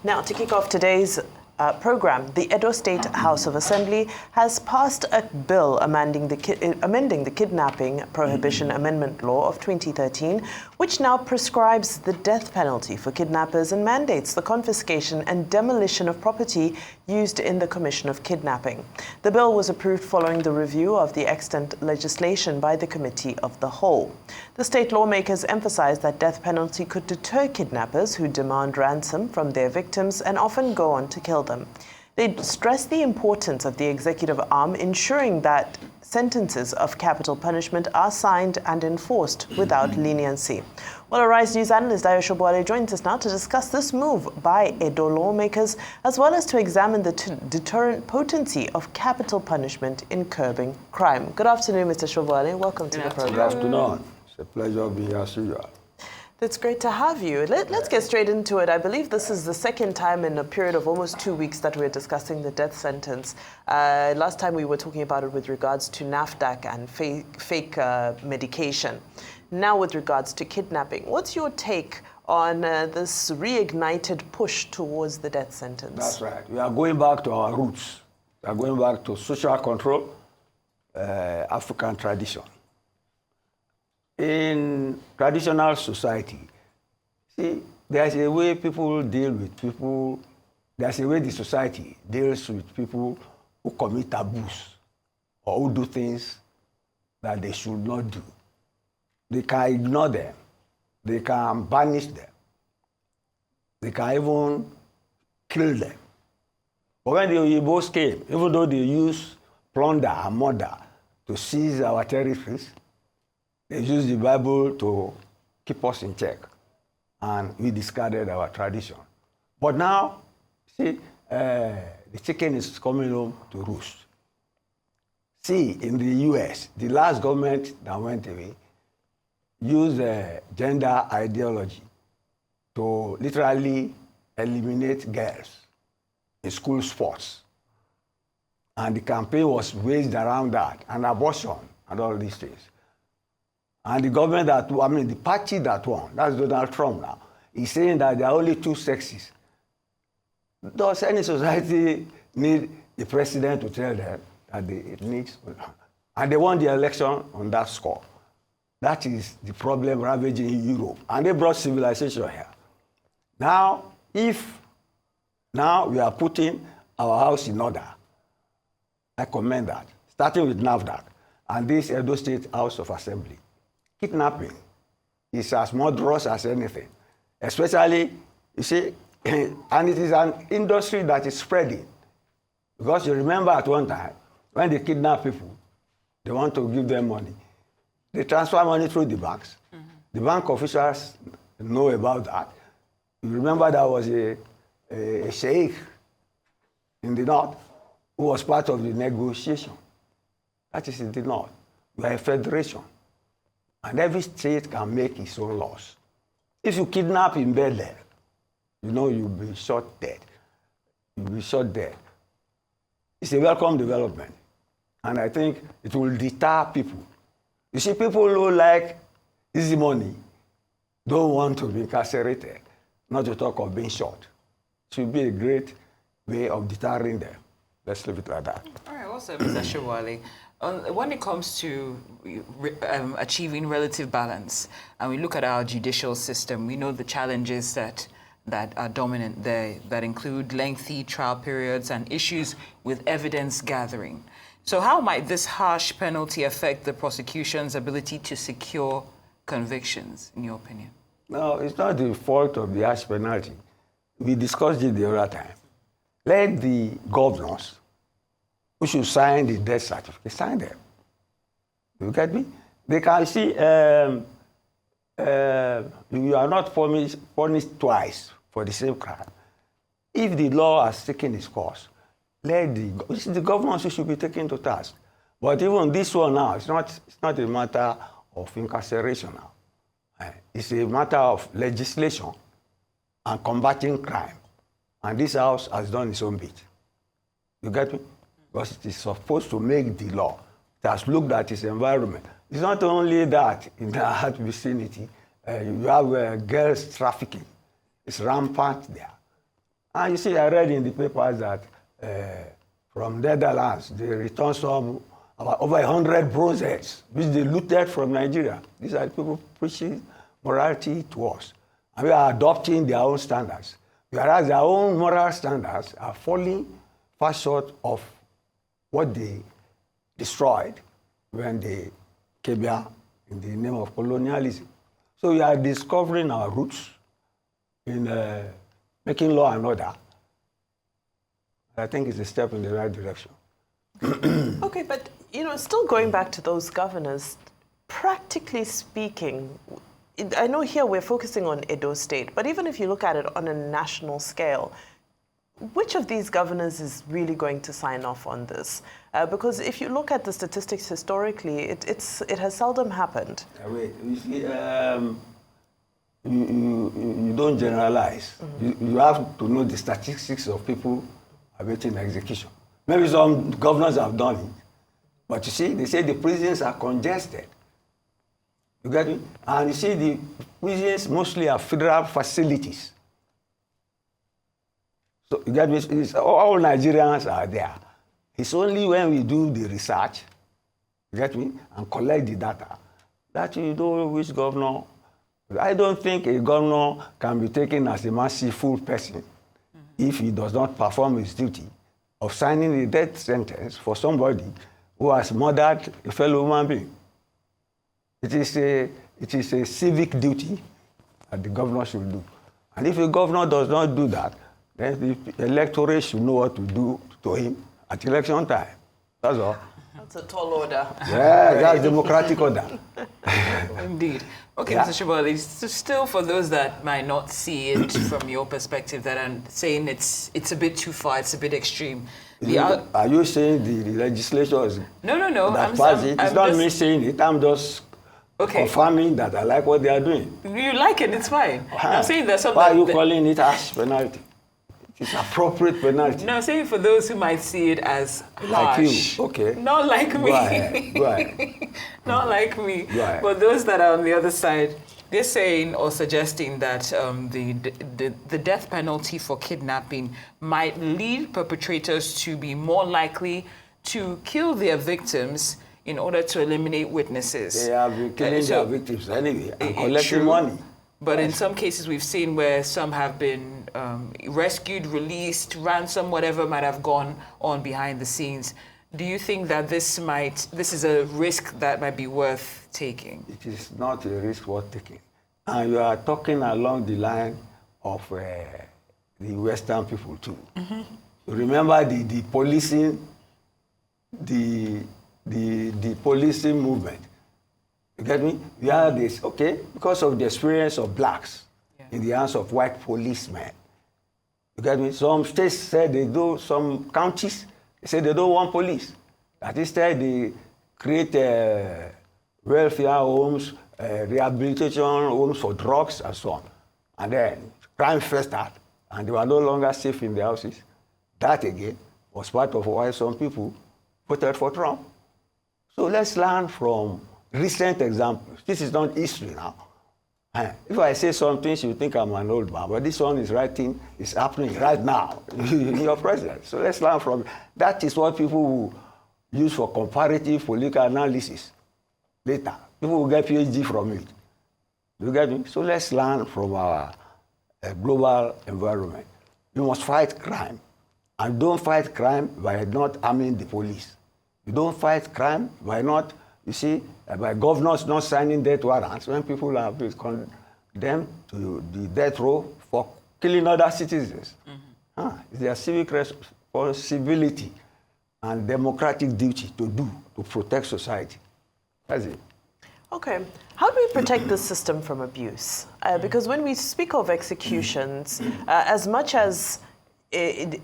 Now, to kick off today's program, the Edo State House of Assembly has passed a bill amending the Kidnapping Prohibition Amendment Law of 2013, which now prescribes the death penalty for kidnappers and mandates the confiscation and demolition of property used in the commission of kidnapping. The bill was approved following the review of the extant legislation by the Committee of the Whole. The state lawmakers emphasized that death penalty could deter kidnappers who demand ransom from their victims and often go on to kill them. They stressed the importance of the executive arm ensuring that sentences of capital punishment are signed and enforced without leniency. Well, Arise News analyst Dayo Sobowale joins us now to discuss this move by Edo lawmakers, as well as to examine the deterrent potency of capital punishment in curbing crime. Good afternoon, Mr. Sobowale. Welcome to the program. Good afternoon. It's a pleasure being here as usual. It's great to have you. Let's get straight into it. I believe this is the second time in a period of almost 2 weeks that we're discussing the death sentence. Last time we were talking about it with regards to NAFDAC and fake medication. Now with regards to kidnapping, what's your take on this reignited push towards the death sentence? That's right. We are going back to our roots. We are going back to social control, African tradition. In traditional society, see, there's a way people deal with people, there's a way the society deals with people who commit taboos or who do things that they should not do. They can ignore them. They can banish them. They can even kill them. But when the Oyibos came, even though they used plunder and murder to seize our territories, they used the Bible to keep us in check, and we discarded our tradition. But now, see, the chicken is coming home to roost. See, in the US, the last government that went away used gender ideology to literally eliminate girls in school sports. And the campaign was waged around that, and abortion, and all these things. And the government the party that won, that's Donald Trump now, is saying that there are only two sexes. Does any society need the president to tell them that it needs? And they won the election on that score. That is the problem ravaging Europe. And they brought civilization here. Now we are putting our house in order, I commend that, starting with NAFDAC and this Edo State House of Assembly. Kidnapping is as murderous as anything, especially, you see, and it is an industry that is spreading. Because you remember at one time, when they kidnap people, they want to give them money. They transfer money through the banks. Mm-hmm. The bank officials know about that. You remember there was a sheikh in the north who was part of the negotiation. That is in the north. We are a federation. And every state can make its own laws. If you kidnap in Bel-Air, you know you'll be shot dead. You'll be shot dead. It's a welcome development. And I think it will deter people. You see, people who like easy money don't want to be incarcerated, not to talk of being shot. It should be a great way of deterring them. Let's leave it like that. All right, also, Mr. Sobowale, when it comes to achieving relative balance, and we look at our judicial system, we know the challenges that are dominant there, that include lengthy trial periods and issues with evidence gathering. So how might this harsh penalty affect the prosecution's ability to secure convictions, in your opinion? No, it's not the fault of the harsh penalty. We discussed it the other time. Let the governors who should sign the death certificate sign them. You get me? They can see you are not punished twice for the same crime. If the law has taken its course, it's the governors who should be taken to task. But even this one now, it's not a matter of incarceration now. It's a matter of legislation and combating crime. And this House has done its own bit. You get me? Because it is supposed to make the law. It has looked at its environment. It's not only that in the vicinity. You have girls trafficking. It's rampant there. And you see, I read in the papers that from Netherlands, they returned about over 100 bronze heads, which they looted from Nigeria. These are people preaching morality to us. And we are adopting their own standards. Whereas their own moral standards are falling far short of what they destroyed when they came here in the name of colonialism. So we are discovering our roots in making law and order. I think it's a step in the right direction. Okay, but still going back to those governors, practically speaking, I know here we're focusing on Edo State, but even if you look at it on a national scale, which of these governors is really going to sign off on this? Because if you look at the statistics historically, it has seldom happened. Wait, you see, you don't generalize. Mm-hmm. You have to know the statistics of people awaiting execution. Maybe some governors have done it, but you see, they say the prisons are congested. You get me? And you see, the prisons mostly are federal facilities. So you get me? All Nigerians are there. It's only when we do the research, you get me, and collect the data, that you know which governor. I don't think a governor can be taken as a merciful person if he does not perform his duty of signing a death sentence for somebody who has murdered a fellow human being. It is a civic duty that the governor should do. And if a governor does not do that, then the electorate should know what to do to him at election time. That's all. That's a tall order. Yeah, that's democratic order. Indeed. Okay, Yeah. Mr. Sobowale, so still for those that might not see it from your perspective, that I'm saying it's a bit too far, it's a bit extreme. Are you saying the legislature is No. that passed it? It's not me saying it. I'm just confirming that I like what they are doing. You like it, it's fine. I'm saying there's something. Why are you calling it harsh penalty? It's appropriate penalty. No, I'm saying for those who might see it as harsh. Like you, okay. Not like me. Go ahead. Go ahead. Not like me. Go ahead. But those that are on the other side, they're saying or suggesting that the death penalty for kidnapping might lead perpetrators to be more likely to kill their victims in order to eliminate witnesses. They have been killing their victims anyway and collecting money. But in some cases, we've seen where some have been rescued, released, ransom, whatever might have gone on behind the scenes. Do you think that this is a risk that might be worth taking? It is not a risk worth taking. And you are talking along the line of the Western people too. Mm-hmm. Remember the policing, the policing movement. You get me? We have this, because of the experience of blacks in the hands of white policemen. You get me? Some states said some counties, they say they don't want police. That instead they create welfare homes, rehabilitation homes for drugs and so on. And then crime festered, and they were no longer safe in their houses. That again was part of why some people voted for Trump. So let's learn from recent examples. This is not history now. If I say something, you think I'm an old man, but this one is happening right now in your presence. So let's learn from it. That is what people will use for comparative political analysis later. People will get PhD from it. You get me? So let's learn from our global environment. You must fight crime. And don't fight crime by not arming the police. You don't fight crime by not, by governors not signing death warrants when people are condemned to the death row for killing other citizens. Mm-hmm. It's their civic responsibility and democratic duty to protect society. That's it. Okay. How do we protect the system from abuse? Because when we speak of executions, as much as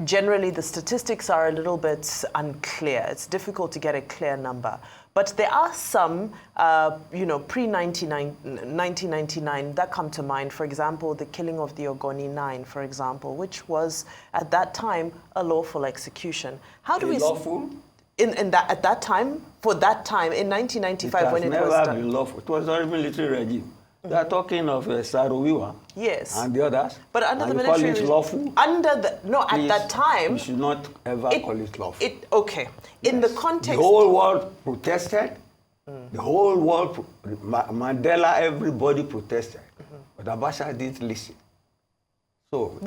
generally the statistics are a little bit unclear, it's difficult to get a clear number. But there are some, pre-1999 that come to mind. For example, the killing of the Ogoni 9, for example, which was at that time a lawful execution. How do we lawful? At that time, for that time, in 1995 when it was done. It has never been lawful. It was not a military regime. They are talking of Sarowiwa. Yes. And the others. But under the you military call it lawful? At that time, you should not ever call it lawful. Okay. In the context, the whole world protested. The whole world, Mandela, everybody protested. But Abacha didn't listen. So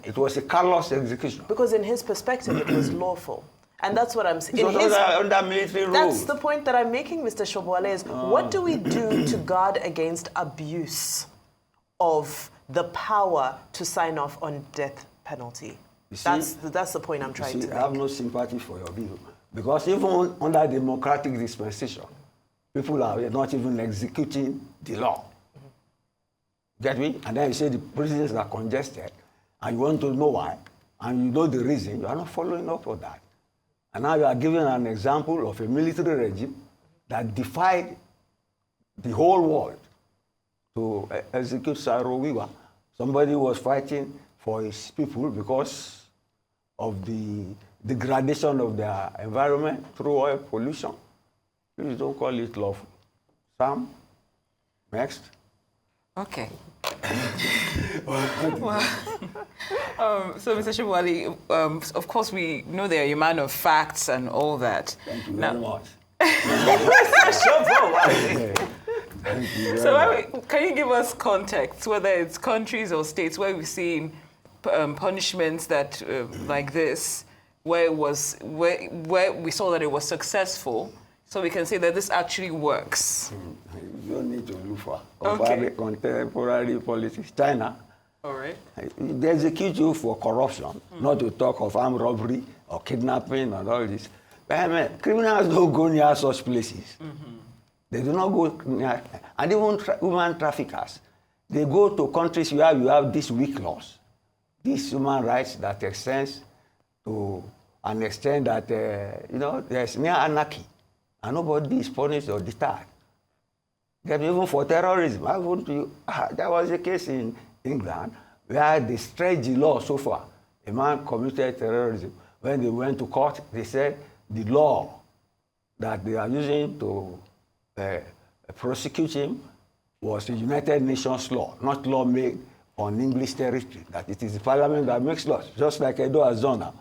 it was a callous execution. Because in his perspective, it was lawful. And that's what I'm saying. It was under military rule. That's the point that I'm making, Mr. Sobowale, is what do we do to guard against abuse of the power to sign off on death penalty? That's the point I'm trying to make. I have no sympathy for your view. Because even under democratic dispensation, people are not even executing the law. Get me? And then you say the prisons are congested, and you want to know why, and you know the reason, you are not following up on that. And now you are giving an example of a military regime that defied the whole world to execute Sarowiwa. Somebody was fighting for his people because of the degradation of their environment through oil pollution. Please don't call it lawful. Sam, next. Okay. So, Mr. Sobowale, of course, we know that you're a man of facts and all that. Thank you very much. So, can you give us context, whether it's countries or states where we've seen punishments that like this, where we saw that it was successful, so we can say that this actually works? You don't need to look for contemporary politics. China. All right. They execute you for corruption, not to talk of armed robbery or kidnapping and all this. But, criminals don't go near such places. They do not go near, and even human traffickers. They go to countries where you have these weak laws, these human rights that extends to an extent that, there's near anarchy, and nobody is punished or deterred. Even for terrorism, there was a case in England where they stretched the law so far. A man committed terrorism. When they went to court, they said the law that they are using to prosecute him was a United Nations law, not law made on English territory, that it is the parliament that makes laws, just like Edo has done now.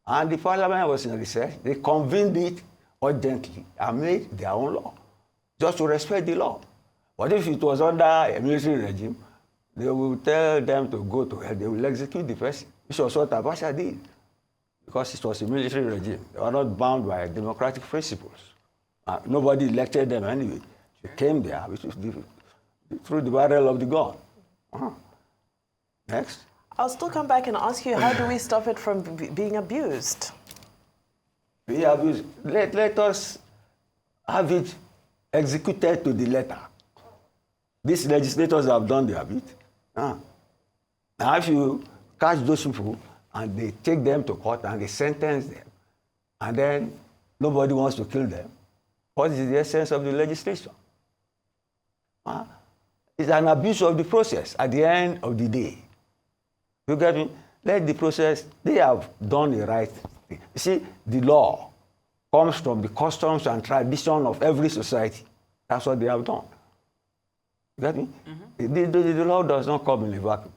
And the parliament was in research. They convened it urgently and made their own law, just to respect the law. But if it was under a military regime, they will tell them to go to hell. They will execute the person, which was what Abacha did, because it was a military regime. They were not bound by democratic principles. Nobody elected them anyway. They came there through the barrel of the gun. Next. I'll still come back and ask you, how do we stop it from being abused? Be abused. Let us have it executed to the letter. These legislators have done their bit. Now, if you catch those people and they take them to court and they sentence them, and then nobody wants to kill them, what is the essence of the legislation? It's an abuse of the process at the end of the day. You get me? Let the process, they have done the right thing. You see, the law comes from the customs and tradition of every society. That's what they have done. You get me? The law does not come in a vacuum.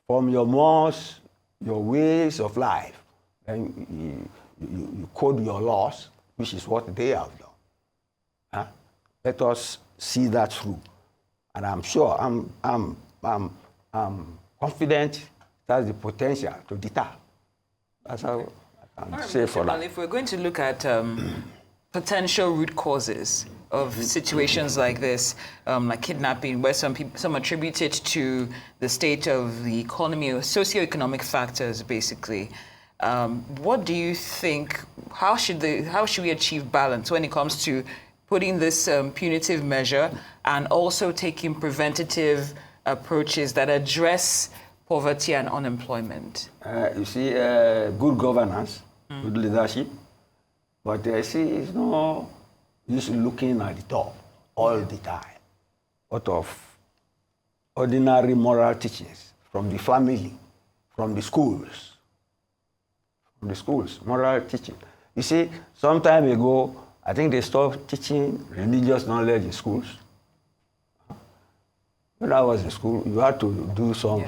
From your mores, your ways of life, then you code your laws, which is what they have done. Let us see that through. And I'm sure, I'm confident that's the potential to deter. That's how I can say for that. If we're going to look at potential root causes of situations like this, like kidnapping, where some attribute it to the state of the economy or socioeconomic factors, basically. What do you think? How should we achieve balance when it comes to putting this punitive measure and also taking preventative approaches that address poverty and unemployment? You see, good governance, good leadership, but it's no use looking at the top all the time. Out of ordinary moral teachings from the family, from the schools. Moral teaching. You see, some time ago, I think they stopped teaching religious knowledge in schools. when I was in school, you had to do some,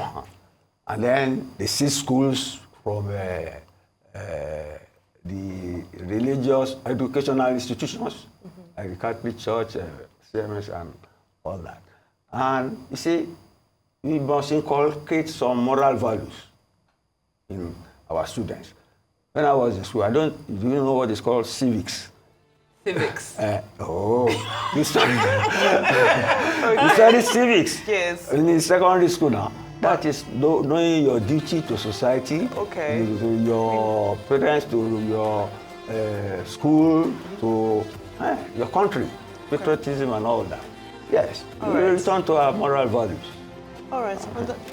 and then they see schools from the religious educational institutions, like the Catholic Church, CMS, and all that. And you see, we must inculcate some moral values in our students. When I was in school, do you know what is called civics? Civics. You study civics. Yes. In the secondary school now. That is knowing your duty to society, to your parents, to your school, to your country, patriotism and all that. Yes, we return to our moral values. All right.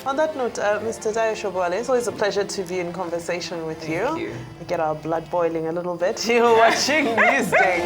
On that note, Mr. Dayo Sobowale, it's always a pleasure to be in conversation with you. Thank you. We get our blood boiling a little bit. You're watching Newsday.